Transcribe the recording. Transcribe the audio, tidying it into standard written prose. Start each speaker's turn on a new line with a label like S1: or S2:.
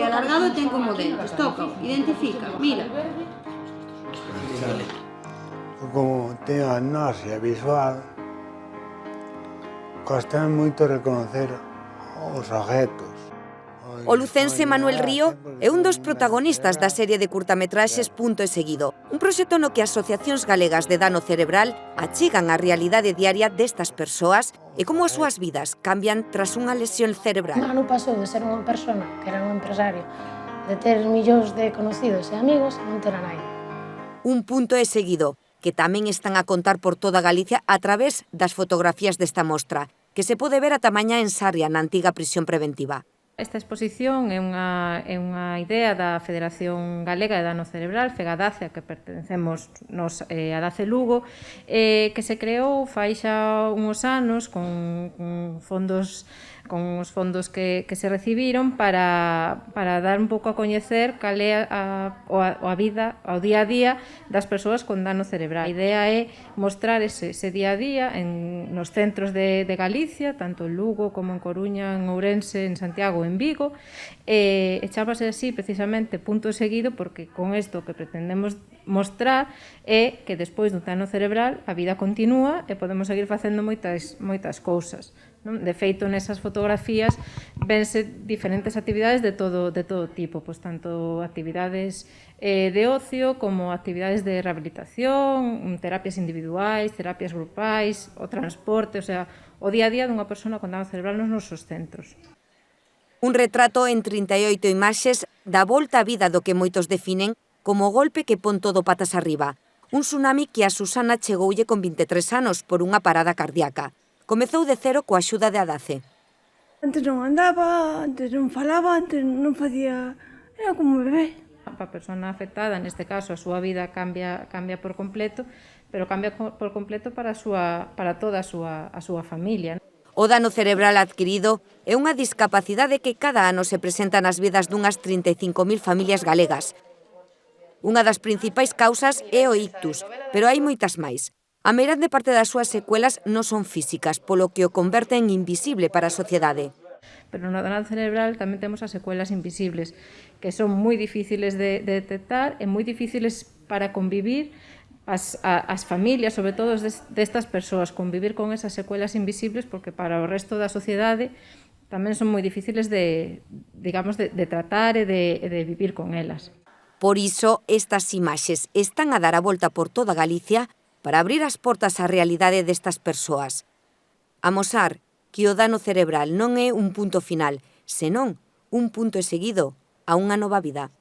S1: moi alargado e ten como dentes. Tócao, identifica, mira.
S2: Como teño agnosia visual, costame moito reconocer os objetos.
S3: O lucense Manuel Río é un dos protagonistas da serie de curtametraxes Punto e Seguido, un proxecto no que asociacións galegas de dano cerebral achegan a realidade diaria destas persoas e como as súas vidas cambian tras unha lesión cerebral.
S4: Manu pasou de ser unha persona que era un empresario, de ter millóns de conocidos e amigos, non ter a naide.
S3: Un punto e seguido, que tamén están a contar por toda Galicia a través das fotografías desta mostra, que se pode ver ata mañá en Sarria, na antiga prisión preventiva.
S5: Esta exposición é unha idea da Federación Galega de Dano Cerebral, FEGADACE, a que pertencemos nos a DACE Lugo, que se creou fai xa uns anos con os fondos que se recibiron para dar un pouco a coñecer cal é a vida, ao día a día das persoas con dano cerebral. A idea é mostrar ese día a día nos centros de Galicia, tanto en Lugo como en Coruña, en Ourense, en Santiago, en Vigo, e chámase así precisamente Punto e Seguido porque con isto que pretendemos mostrar é que despois dun dano cerebral a vida continúa e podemos seguir facendo moitas cousas. De feito, nesas fotografías vense diferentes actividades de todo tipo, pois tanto actividades de ocio como actividades de rehabilitación, terapias individuais, terapias grupais, o transporte, o sea, o día a día dunha persona con dano cerebral nos nosos centros.
S3: Un retrato en 38 imaxes da volta á vida do que moitos definen como o golpe que pon todo patas arriba. Un tsunami que a Susana chegoulle con 23 anos por unha parada cardíaca. Comezou de cero coa axuda de Adace.
S6: Antes non andaba, antes non falaba, antes non facía... Era como un bebé.
S5: A persona afectada, neste caso, a súa vida cambia por completo, pero cambia por completo para toda a súa familia.
S3: O dano cerebral adquirido é unha discapacidade que cada ano se presenta nas vidas dunhas 35.000 familias galegas. Unha das principais causas é o ictus, pero hai moitas máis. A meirande parte das súas secuelas non son físicas, polo que o converten invisible para a sociedade.
S5: Pero no dano cerebral tamén temos as secuelas invisibles, que son moi difíciles de detectar e moi difíciles para convivir as familias, sobre todo destas persoas, convivir con esas secuelas invisibles, porque para o resto da sociedade tamén son moi difíciles de tratar e de vivir con elas.
S3: Por iso, estas imaxes están a dar a volta por toda Galicia para abrir as portas á realidade destas persoas. Amosar que o dano cerebral non é un punto final, senón un punto e seguido a unha nova vida.